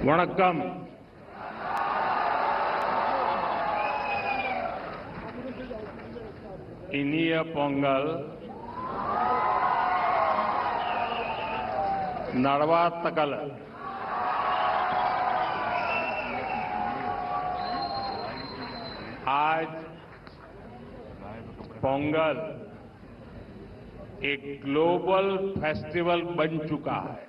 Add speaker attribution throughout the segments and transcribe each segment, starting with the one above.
Speaker 1: வணக்கம். இனிய பொங்கல் நல்வாழ்த்துக்கள். आज पोंगल एक ग्लोबल फेस्टिवल बन चुका है.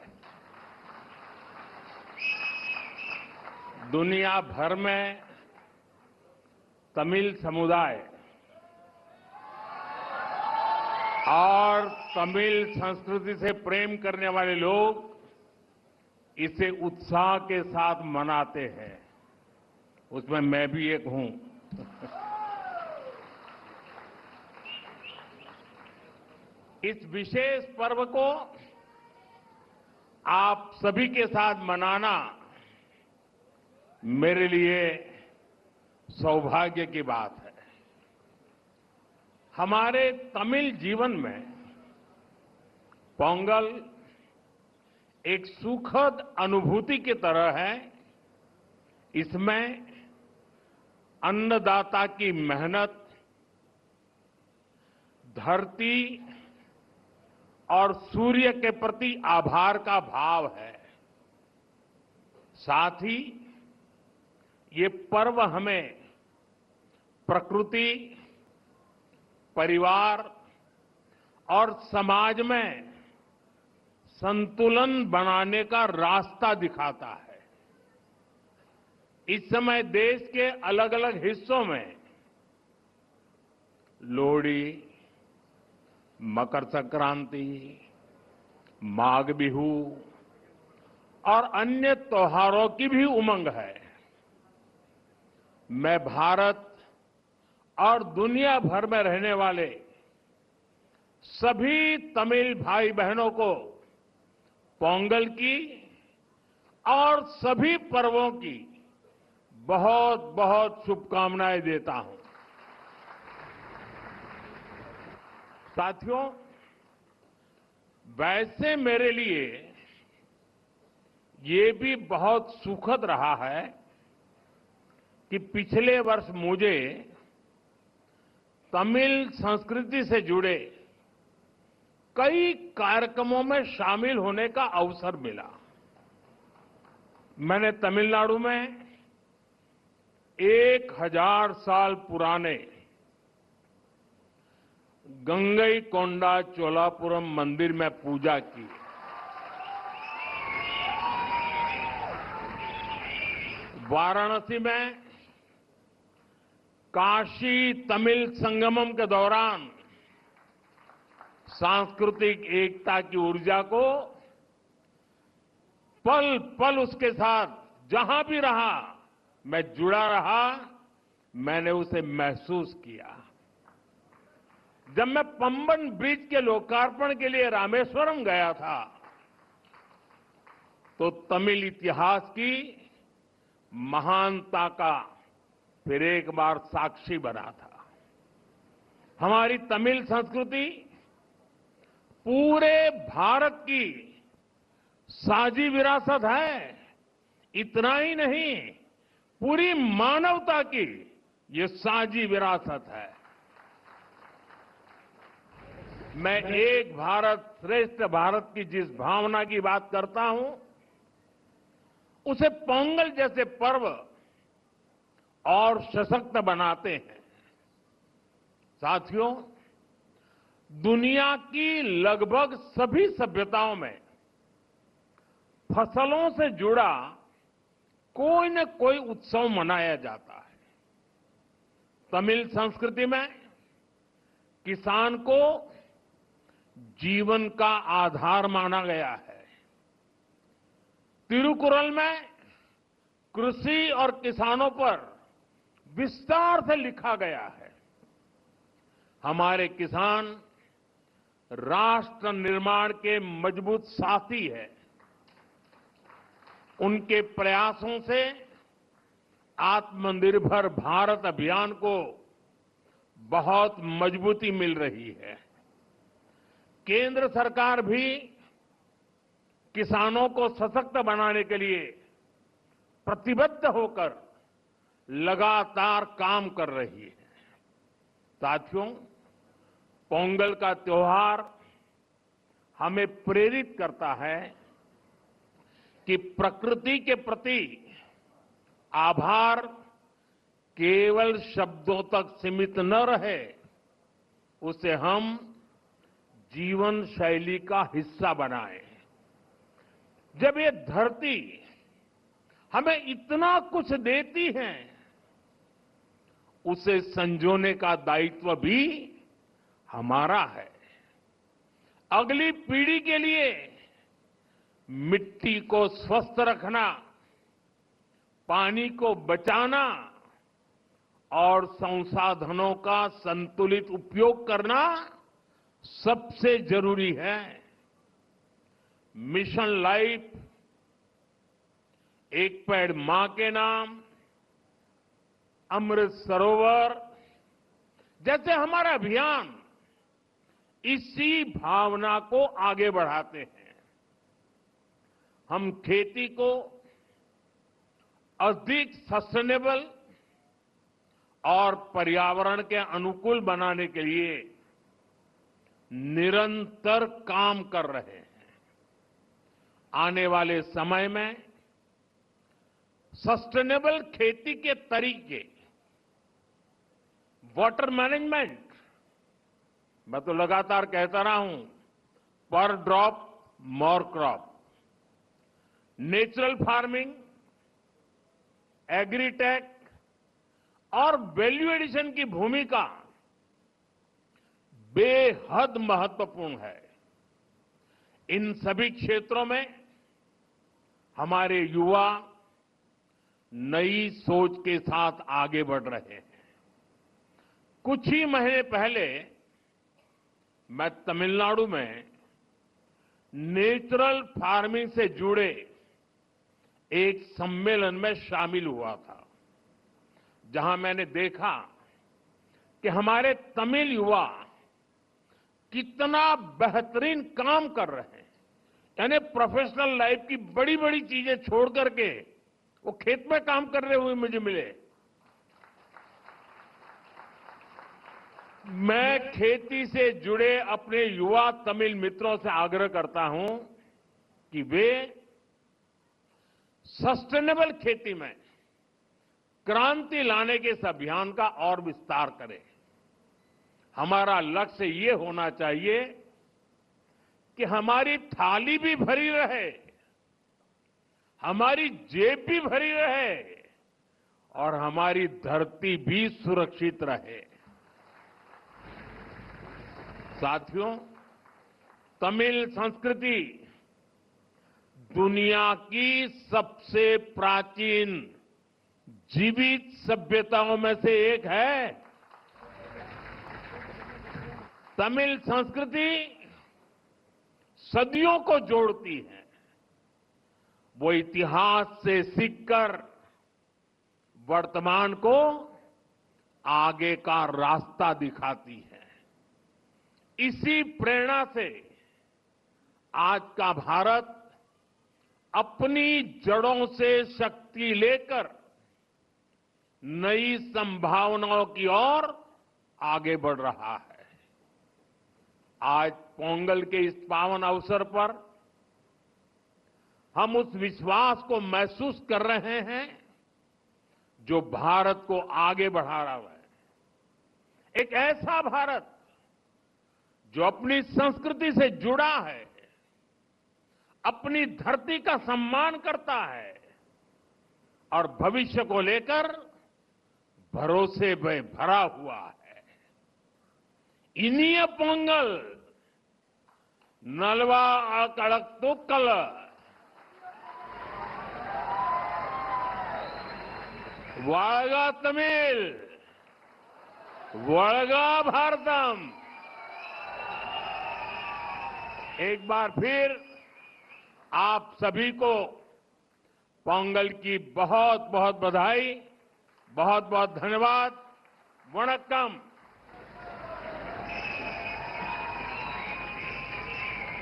Speaker 1: दुनिया भर में तमिल समुदाय और तमिल संस्कृति से प्रेम करने वाले लोग इसे उत्साह के साथ मनाते हैं. उसमें मैं भी एक हूं. इस विशेष पर्व को आप सभी के साथ मनाना मेरे लिए सौभाग्य की बात है. हमारे तमिल जीवन में पोंगल एक सुखद अनुभूति की तरह है. इसमें अन्नदाता की मेहनत, धरती और सूर्य के प्रति आभार का भाव है. साथ ही ये पर्व हमें प्रकृति, परिवार और समाज में संतुलन बनाने का रास्ता दिखाता है. इस समय देश के अलग अलग हिस्सों में लोहड़ी, मकर संक्रांति, माघ बिहू और अन्य त्योहारों की भी उमंग है. मैं भारत और दुनिया भर में रहने वाले सभी तमिल भाई बहनों को पोंगल की और सभी पर्वों की बहुत बहुत शुभकामनाएं देता हूं. साथियों, वैसे मेरे लिए ये भी बहुत सुखद रहा है कि पिछले वर्ष मुझे तमिल संस्कृति से जुड़े कई कार्यक्रमों में शामिल होने का अवसर मिला. मैंने तमिलनाडु में 1000 साल पुराने गंगईकोंडा चोलापुरम मंदिर में पूजा की. वाराणसी में काशी तमिल संगमम के दौरान सांस्कृतिक एकता की ऊर्जा को पल पल उसके साथ जहां भी रहा मैं जुड़ा रहा. मैंने उसे महसूस किया. जब मैं पंबन ब्रिज के लोकार्पण के लिए रामेश्वरम गया था तो तमिल इतिहास की महानता का फिर एक बार साक्षी बना था. हमारी तमिल संस्कृति पूरे भारत की साझी विरासत है. इतना ही नहीं, पूरी मानवता की ये साझी विरासत है. मैं एक भारत श्रेष्ठ भारत की जिस भावना की बात करता हूं उसे पोंगल जैसे पर्व और सशक्त बनाते हैं. साथियों, दुनिया की लगभग सभी सभ्यताओं में फसलों से जुड़ा कोई न कोई उत्सव मनाया जाता है. तमिल संस्कृति में किसान को जीवन का आधार माना गया है. तिरुकुरल में कृषि और किसानों पर विस्तार से लिखा गया है. हमारे किसान राष्ट्र निर्माण के मजबूत साथी है. उनके प्रयासों से आत्मनिर्भर भारत अभियान को बहुत मजबूती मिल रही है. केंद्र सरकार भी किसानों को सशक्त बनाने के लिए प्रतिबद्ध होकर लगातार काम कर रही है। साथियों, पोंगल का त्योहार हमें प्रेरित करता है कि प्रकृति के प्रति आभार केवल शब्दों तक सीमित न रहे, उसे हम जीवन शैली का हिस्सा बनाएं। जब ये धरती हमें इतना कुछ देती है, उसे संजोने का दायित्व भी हमारा है। अगली पीढ़ी के लिए मिट्टी को स्वस्थ रखना, पानी को बचाना और संसाधनों का संतुलित उपयोग करना सबसे जरूरी है। मिशन लाइफ, एक पेड़ मां के नाम, अमृत सरोवर जैसे हमारा अभियान इसी भावना को आगे बढ़ाते हैं। हम खेती को अधिक सस्टेनेबल और पर्यावरण के अनुकूल बनाने के लिए निरंतर काम कर रहे हैं। आने वाले समय में सस्टेनेबल खेती के तरीके, वाटर मैनेजमेंट, मैं तो लगातार कहता रहा हूं, पर drop more crop, natural farming, agritech और वैल्यू एडिशन की भूमिका बेहद महत्वपूर्ण है। इन सभी क्षेत्रों में हमारे युवा नई सोच के साथ आगे बढ़ रहे हैं। कुछ ही महीने पहले मैं तमिलनाडु में नेचुरल फार्मिंग से जुड़े एक सम्मेलन में शामिल हुआ था, जहां मैंने देखा कि हमारे तमिल युवा कितना बेहतरीन काम कर रहे हैं। यानी प्रोफेशनल लाइफ की बड़ी बड़ी चीजें छोड़ करके वो खेत में काम कर रहे हुए मुझे मिले। मैं खेती से जुड़े अपने युवा तमिल मित्रों से आग्रह करता हूं कि वे सस्टेनेबल खेती में क्रांति लाने के इस अभियान का और विस्तार करें। हमारा लक्ष्य ये होना चाहिए कि हमारी थाली भी भरी रहे, हमारी जेब भी भरी रहे और हमारी धरती भी सुरक्षित रहे। साथियों, तमिल संस्कृति दुनिया की सबसे प्राचीन जीवित सभ्यताओं में से एक है। तमिल संस्कृति सदियों को जोड़ती है। वो इतिहास से सीखकर वर्तमान को आगे का रास्ता दिखाती है। इसी प्रेरणा से आज का भारत अपनी जड़ों से शक्ति लेकर नई संभावनाओं की ओर आगे बढ़ रहा है। आज पोंगल के इस पावन अवसर पर हम उस विश्वास को महसूस कर रहे हैं जो भारत को आगे बढ़ा रहा है। एक ऐसा भारत जो अपनी संस्कृति से जुड़ा है, अपनी धरती का सम्मान करता है और भविष्य को लेकर भरोसे में भरा हुआ है। इनिय पोंगल नलवा कड़कतुक्कल, वाळगा तमिल, वळगा भारतम। एक बार फिर आप सभी को पोंगल की बहुत बहुत बधाई, बहुत बहुत धन्यवाद। वणक्कम।